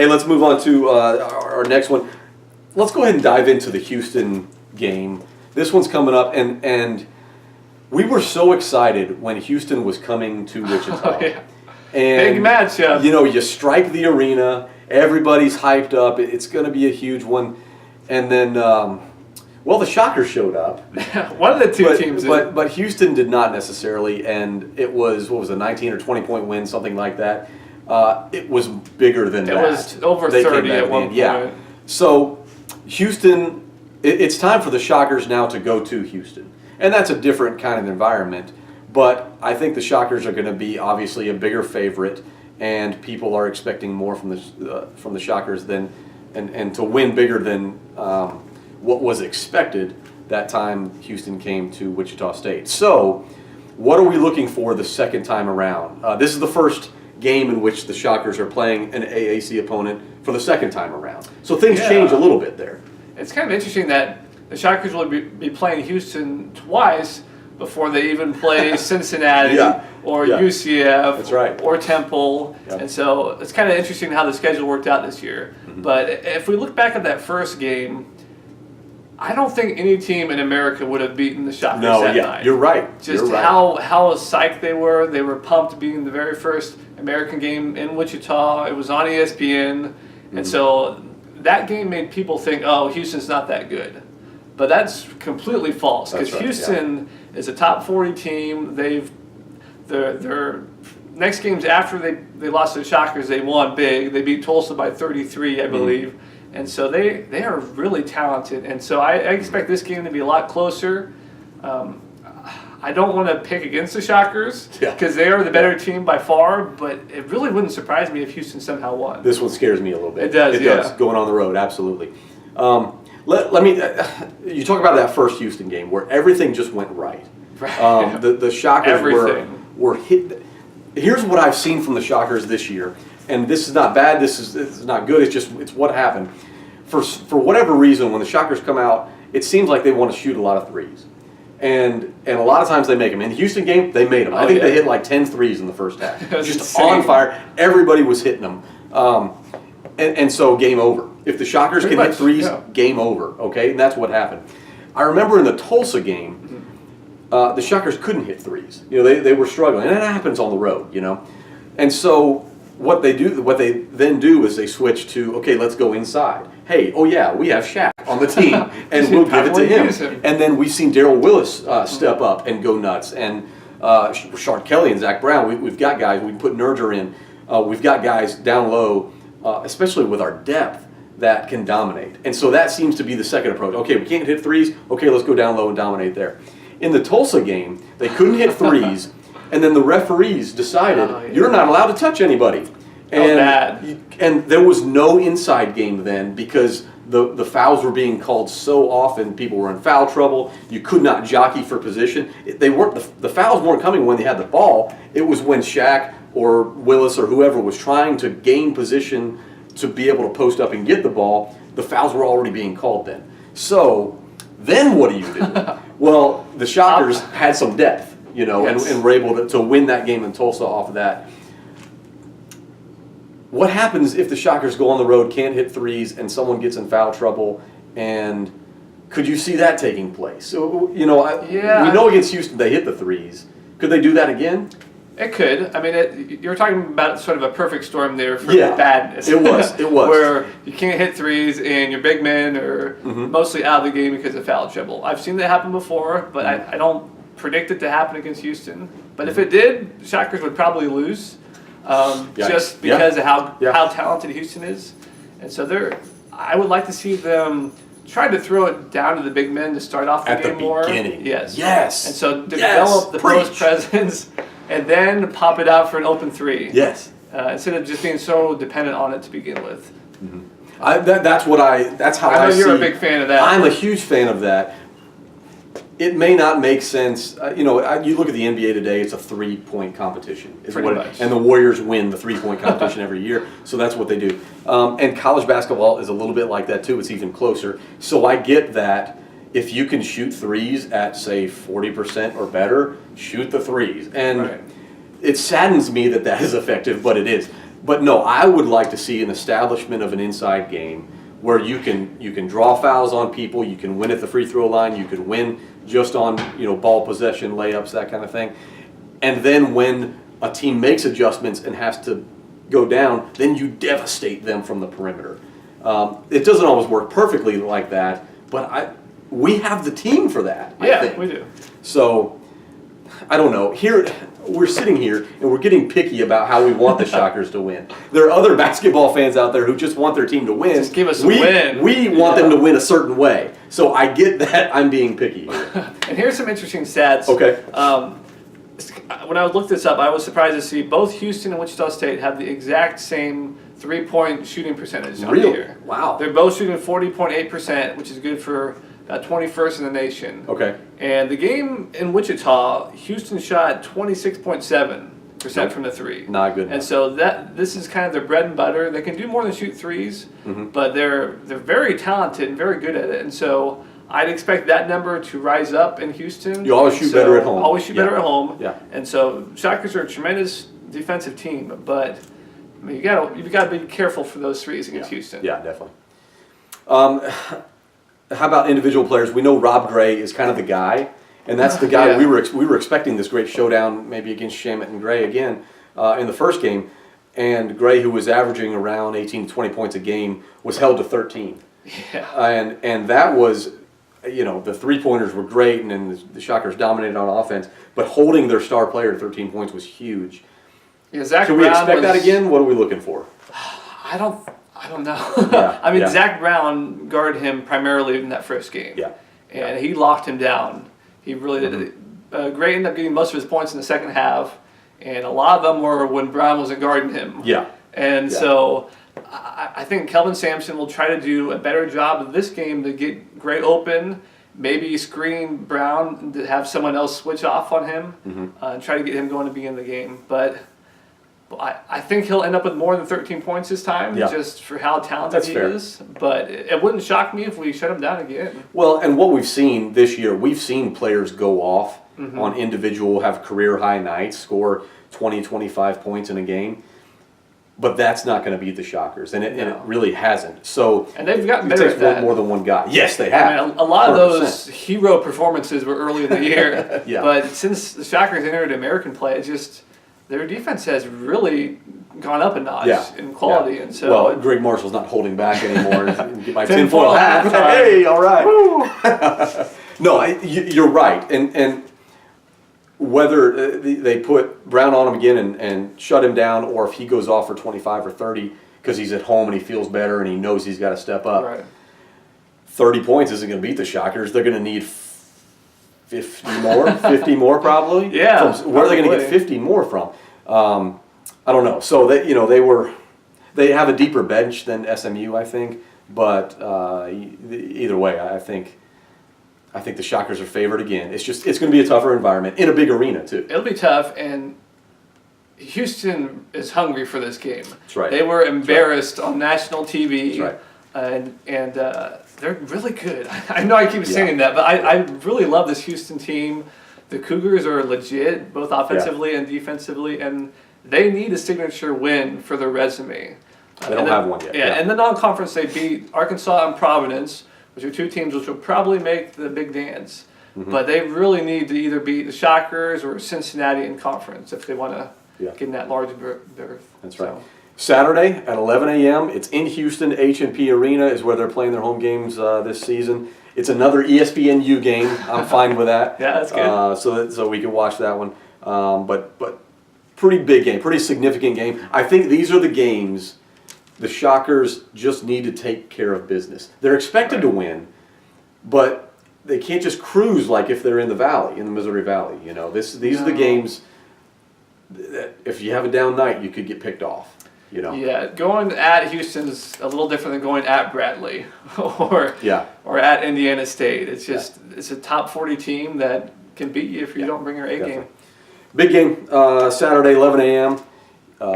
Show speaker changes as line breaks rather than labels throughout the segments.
Hey, let's move on to our next one. Let's go ahead and dive into the Houston game. This one's coming up, and we were so excited when Houston was coming to Wichita.
Oh, yeah.
And,
big matchup.
You know, you strike the arena, everybody's hyped up, it's going to be a huge one. And then, the Shockers showed up.
One of the two teams.
But Houston did not necessarily, and it was, a 19 or 20 point win, something like that. It was bigger than that.
It was over 30 at one point.
Yeah. So, Houston, it's time for the Shockers now to go to Houston. And that's a different kind of environment. But I think the Shockers are going to be obviously a bigger favorite, and people are expecting more from the Shockers than and to win bigger than what was expected that time Houston came to Wichita State. So, what are we looking for the second time around? This is the first game in which the Shockers are playing an AAC opponent for the second time around. So things change a little bit there.
It's kind of interesting that the Shockers will be playing Houston twice before they even play Cincinnati or UCF
That's right.
or Temple.
Yep.
And so it's kind of interesting how the schedule worked out this year.
Mm-hmm.
But if we look back at that first game, I don't think any team in America would have beaten the Shockers that night.
You're right.
Just how psyched they were. They were pumped being the very first American game in Wichita. It was on ESPN. And so that game made people think, oh, Houston's not that good. But that's completely false, because Houston is a top 40 team. Their next games after they lost to the Shockers, they won big. They beat Tulsa by 33, I believe. And so they are really talented. And so I expect this game to be a lot closer. I don't want to pick against the Shockers because they are the better team by far, but it really wouldn't surprise me if Houston somehow won.
This one scares me a little bit.
It does,
It does, going on the road, absolutely. Let me. You talk about that first Houston game where everything just went right. The Shockers were hit. Here's what I've seen from the Shockers this year, and this is not bad. This is not good. It's what happened. For whatever reason, when the Shockers come out, it seems like they want to shoot a lot of threes, and a lot of times they make them. In the Houston game, they made them. I think they hit like 10 threes in the first half. Just insane. On fire. Everybody was hitting them, and so game over. If the Shockers can hit threes, game over, okay? And that's what happened. I remember in the Tulsa game, the Shockers couldn't hit threes. You know, they were struggling, and that happens on the road, you know. And so what they then do is they switch to, okay, let's go inside. Hey, we have Shaq on the team, and we'll give it to him. And then we've seen Darrell Willis step up and go nuts, and Shark Kelly and Zach Brown. We've got guys. We can put Nerger in. We've got guys down low, especially with our depth, that can dominate. And so that seems to be the second approach. Okay, we can't hit threes. Okay, let's go down low and dominate there. In the Tulsa game, they couldn't hit threes, and then the referees decided you're not allowed to touch anybody. And there was no inside game then because the fouls were being called so often. People were in foul trouble. You could not jockey for position. The fouls weren't coming when they had the ball. It was when Shaq or Willis or whoever was trying to gain position to be able to post up and get the ball. The fouls were already being called then. So then what do you do? Well, the Shockers had some depth, you know, and were able to win that game in Tulsa off of that. What happens if the Shockers go on the road, can't hit threes, and someone gets in foul trouble? And could you see that taking place? So, you know, we know against Houston they hit the threes. Could they do that again?
It could. I mean, you were talking about sort of a perfect storm there for badness.
It was.
Where you can't hit threes and your big men are mostly out of the game because of foul trouble. I've seen that happen before, but I don't predict it to happen against Houston. But if it did, the Shockers would probably lose just because of how talented Houston is. And so I would like to see them try to throw it down to the big men to start off the game more.
At the beginning.
Yes. And so develop the post presence. And then pop it out for an open three.
Yes.
Instead of just being so dependent on it to begin with.
That's how I see.
You're a big fan of that.
I'm a huge fan of that. It may not make sense. You look at the NBA today; it's a 3-point competition.
Pretty much.
And the Warriors win the 3-point competition every year, so that's what they do. And college basketball is a little bit like that too. It's even closer. So I get that. If you can shoot threes at, say, 40% or better, shoot the threes. And it saddens me that is effective, but it is. But no, I would like to see an establishment of an inside game where you can draw fouls on people, you can win at the free throw line, you can win just on ball possession, layups, that kind of thing. And then when a team makes adjustments and has to go down, then you devastate them from the perimeter. It doesn't always work perfectly like that, but we have the team for that. I think.
We do.
So I don't know. Here we're sitting here and we're getting picky about how we want the Shockers to win. There are other basketball fans out there who just want their team to win.
Just give us a win.
We want them to win a certain way. So I get that I'm being picky here.
And here's some interesting stats.
Okay.
When I looked this up, I was surprised to see both Houston and Wichita State have the exact same three-point shooting percentage on the year.
Wow.
They're both shooting 40.8%, which is good for 21st in the nation.
Okay.
And the game in Wichita, Houston shot 26.7% from the three.
Not good enough.
And so this is kind of their bread and butter. They can do more than shoot threes, but they're very talented and very good at it. And so I'd expect that number to rise up in Houston.
You always shoot better at home.
Always shoot better at home.
Yeah.
And so Shockers are a tremendous defensive team, but I mean, you gotta be careful for those threes against Houston.
Yeah, definitely. How about individual players? We know Rob Gray is kind of the guy, and that's the guy we were expecting this great showdown maybe against Shamet and Gray again in the first game, and Gray, who was averaging around 18 to 20 points a game, was held to 13.
Yeah.
And that was, the three-pointers were great, and then the Shockers dominated on offense, but holding their star player to 13 points was huge.
Yeah, Zach
Should we expect that again? What are we looking for?
I don't know.
Yeah,
I mean,
yeah.
Zach Brown guarded him primarily in that first game.
Yeah.
And he locked him down. He really did. Gray ended up getting most of his points in the second half, and a lot of them were when Brown wasn't guarding him.
Yeah.
And so I think Kelvin Sampson will try to do a better job of this game to get Gray open, maybe screen Brown to have someone else switch off on him and try to get him going to begin the game. But I think he'll end up with more than 13 points this time, just for how talented he is. But it wouldn't shock me if we shut him down again.
Well, and what we've seen this year, we've seen players go off on individual, have career high nights, score 20, 25 points in a game. But that's not going to beat the Shockers, and it really hasn't. So
and they've gotten better at that.
More than one guy. Yes, they have.
I mean, a lot of those hero performances were early in the year. But since the Shockers entered American play, it's just their defense has really gone up a notch in quality. And so,
well, Greg Marshall's not holding back anymore. Get my tinfoil hat. Hey, all right. No, you're right, and whether they put Brown on him again and shut him down, or if he goes off for 25 or 30 because he's at home and he feels better and he knows he's got to step up. Right. 30 points isn't going to beat the Shockers. They're going to need 50 more, 50 more probably.
Yeah.
Where are they going to get 50 more from? I don't know. So they have a deeper bench than SMU, I think. But either way, I think the Shockers are favored again. It's going to be a tougher environment in a big arena too.
It'll be tough, and Houston is hungry for this game.
That's right.
They were embarrassed on national TV.
That's right.
And they're really good. I know I keep saying that, but I really love this Houston team. The Cougars are legit, both offensively and defensively, and they need a signature win for their resume.
They don't have one yet.
Yeah, in the non-conference they beat Arkansas and Providence, which are two teams which will probably make the big dance. But they really need to either beat the Shockers or Cincinnati in conference if they want to get in that large berth.
That's right. Saturday at 11 a.m. It's in Houston. H&P Arena is where they're playing their home games this season. It's another ESPNU game. I'm fine with that.
Yeah, that's good.
So we can watch that one. But pretty big game, pretty significant game. I think these are the games the Shockers just need to take care of business. They're expected to win, but they can't just cruise like if they're in the Valley, in the Missouri Valley. These are the games that if you have a down night, you could get picked off.
Yeah, going at Houston is a little different than going at Bradley or at Indiana State. It's just it's a top 40 team that can beat you if you don't bring your A game.
Big game Saturday, 11 a.m.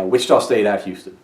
Wichita State at Houston.